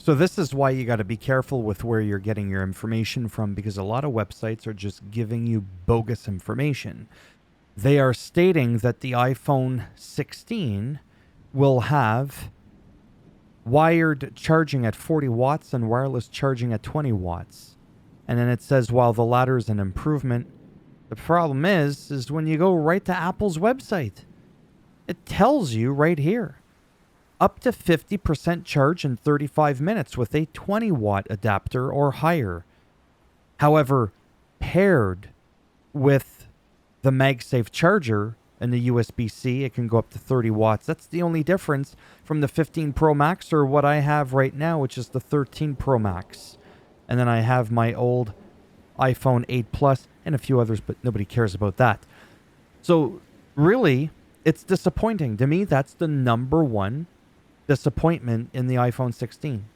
So this is why you got to be careful with where you're getting your information from, because a lot of websites are just giving you bogus information. They are stating that the iPhone 16 will have wired charging at 40 watts and wireless charging at 20 watts. And then it says, while the latter is an improvement, the problem is when you go right to Apple's website, it tells you right here, up to 50% charge in 35 minutes with a 20 watt adapter or higher. However, paired with the MagSafe charger and the USB-C, it can go up to 30 watts. That's the only difference from the 15 Pro Max or what I have right now, which is the 13 Pro Max. And then I have my old iPhone 8 Plus and a few others, but nobody cares about that. So really, it's disappointing. To me, that's the number one disappointment in the iPhone 16.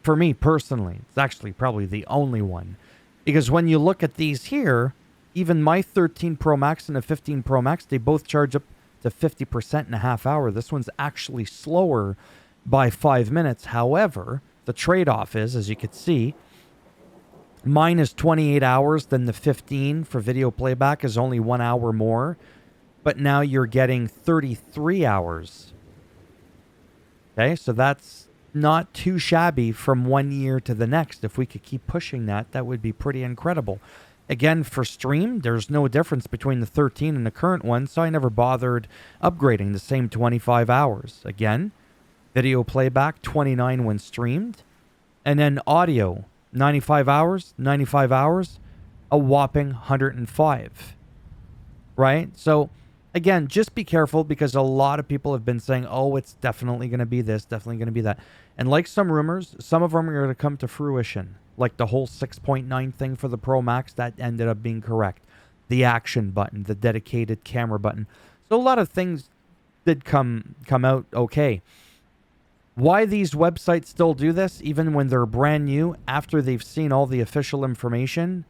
For me personally, it's actually probably the only one. Because when you look at these here, even my 13 Pro Max and the 15 Pro Max, they both charge up to 50% in a half hour. This one's actually slower by 5 minutes. However, the trade-off is, as you can see, mine is 28 hours, then the 15 for video playback is only 1 hour more. But now you're getting 33 hours. Okay, so that's not too shabby from 1 year to the next. If we could keep pushing that, that would be pretty incredible. Again, for stream, there's no difference between the 13 and the current one, so I never bothered upgrading the same 25 hours. Again, video playback, 29 when streamed. And then audio, 95 hours, a whopping 105. Right? So, again, just be careful, because a lot of people have been saying, oh, it's definitely going to be this, definitely going to be that. And like some rumors, some of them are going to come to fruition. Like the whole 6.9 thing for the Pro Max, that ended up being correct. The action button, the dedicated camera button. So a lot of things did come out okay. Why these websites still do this, even when they're brand new, after they've seen all the official information,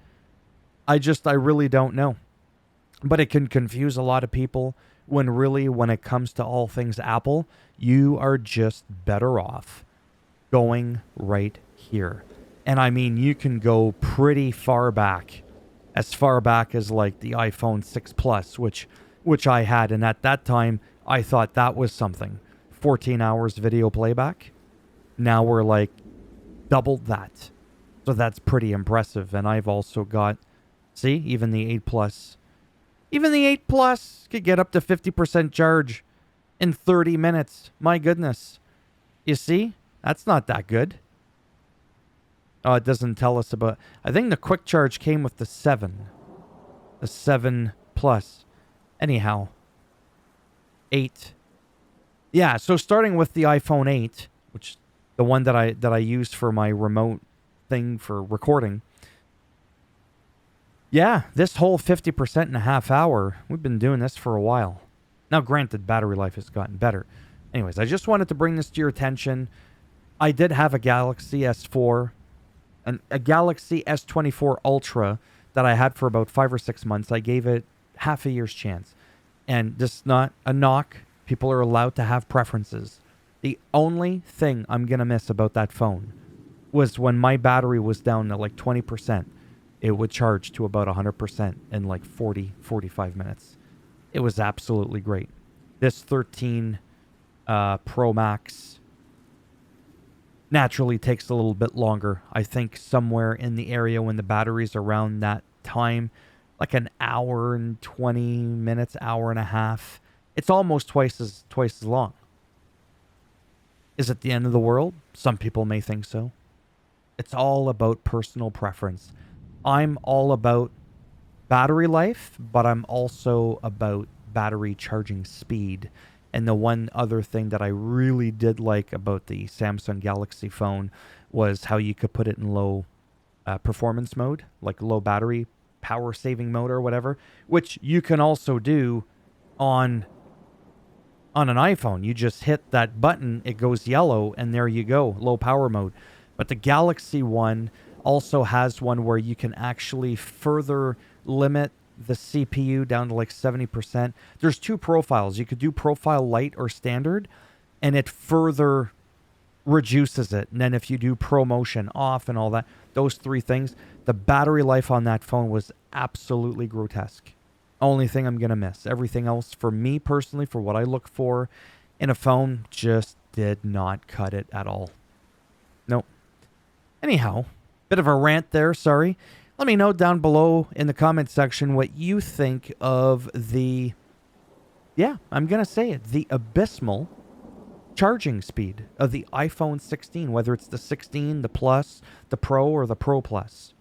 I really don't know. But it can confuse a lot of people when really, when it comes to all things Apple, you are just better off going right here. And I mean, you can go pretty far back as like the iPhone 6 Plus, which I had. And at that time, I thought that was something. 14 hours video playback. Now we're like doubled that. So that's pretty impressive. And I've also got, see, even the 8 Plus. Even the 8 Plus could get up to 50% charge in 30 minutes. My goodness. You see? That's not that good. Oh, it doesn't tell us about... I think the quick charge came with the 7. The 7 Plus. Anyhow. 8. Yeah, so starting with the iPhone 8, which the one that I used for my remote thing for recording. Yeah, this whole 50% in a half hour, we've been doing this for a while. Now, granted, battery life has gotten better. Anyways, I just wanted to bring this to your attention. I did have a Galaxy S4, a Galaxy S24 Ultra that I had for about 5 or 6 months. I gave it half a year's chance. And this is not a knock. People are allowed to have preferences. The only thing I'm going to miss about that phone was when my battery was down to like 20%. It would charge to about 100% in like 40, 45 minutes. It was absolutely great. This 13 Pro Max naturally takes a little bit longer. I think somewhere in the area when the battery's around that time, like an hour and 20 minutes, hour and a half. It's almost twice as long. Is it the end of the world? Some people may think so. It's all about personal preference. I'm all about battery life, but I'm also about battery charging speed. And the one other thing that I really did like about the Samsung Galaxy phone was how you could put it in low performance mode, like low battery power saving mode or whatever, which you can also do on an iPhone. You just hit that button, it goes yellow, and there you go, low power mode. But the Galaxy one also has one where you can actually further limit the CPU down to like 70%. There's two profiles. You could do profile light or standard, and it further reduces it. And then if you do ProMotion off and all that, those three things, the battery life on that phone was absolutely grotesque. Only thing I'm going to miss. Everything else, for me personally, for what I look for in a phone, just did not cut it at all. Nope. Anyhow, bit of a rant there, sorry. Let me know down below in the comment section what you think of the, yeah, I'm going to say it, the abysmal charging speed of the iPhone 16, whether it's the 16, the Plus, the Pro, or the Pro Plus.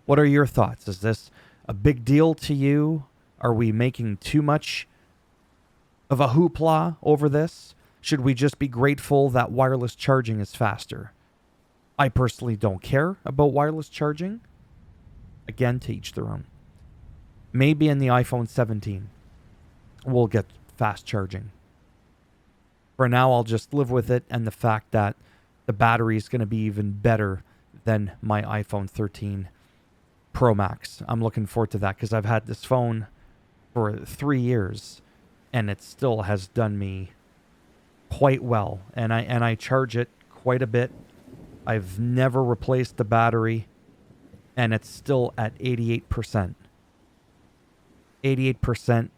What are your thoughts? Is this a big deal to you? Are we making too much of a hoopla over this? Should we just be grateful that wireless charging is faster? I personally don't care about wireless charging. Again, to each their own. Maybe in the iPhone 17, we'll get fast charging. For now, I'll just live with it and the fact that the battery is going to be even better than my iPhone 13 Pro Max. I'm looking forward to that because I've had this phone for 3 years and it still has done me quite well. And I charge it quite a bit. I've never replaced the battery and it's still at 88%. 88%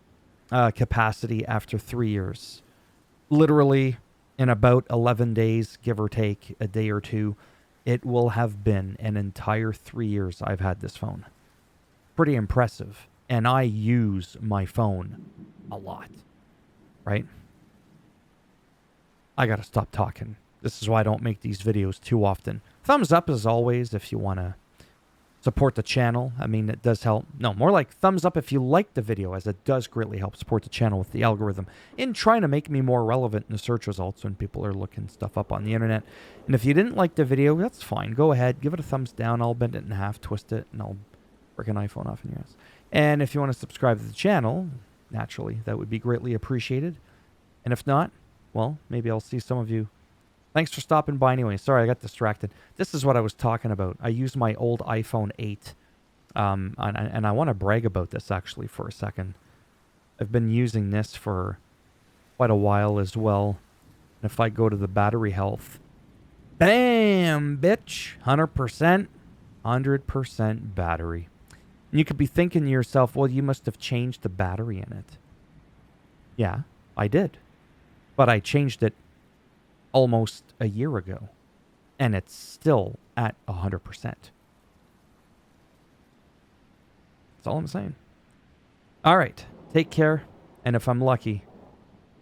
capacity after 3 years. Literally, in about 11 days, give or take a day or two, it will have been an entire 3 years I've had this phone. Pretty impressive. And I use my phone a lot, right? I gotta stop talking. This is why I don't make these videos too often. Thumbs up as always if you want to support the channel. I mean, it does help. No, more like thumbs up if you like the video, as it does greatly help support the channel with the algorithm in trying to make me more relevant in the search results when people are looking stuff up on the internet. And if you didn't like the video, that's fine. Go ahead, give it a thumbs down. I'll bend it in half, twist it, and I'll break an iPhone off in your ass. And if you want to subscribe to the channel, naturally, that would be greatly appreciated. And if not, well, maybe I'll see some of you. Thanks for stopping by anyway. Sorry, I got distracted. This is what I was talking about. I used my old iPhone 8. And I want to brag about this, actually, for a second. I've been using this for quite a while as well. And if I go to the battery health, bam, bitch, 100%, 100% battery. And you could be thinking to yourself, well, you must have changed the battery in it. Yeah, I did. But I changed it almost a year ago, and it's still at 100%. That's all I'm saying. All right, take care, and if I'm lucky,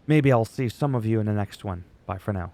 maybe I'll see some of you in the next one. Bye for now.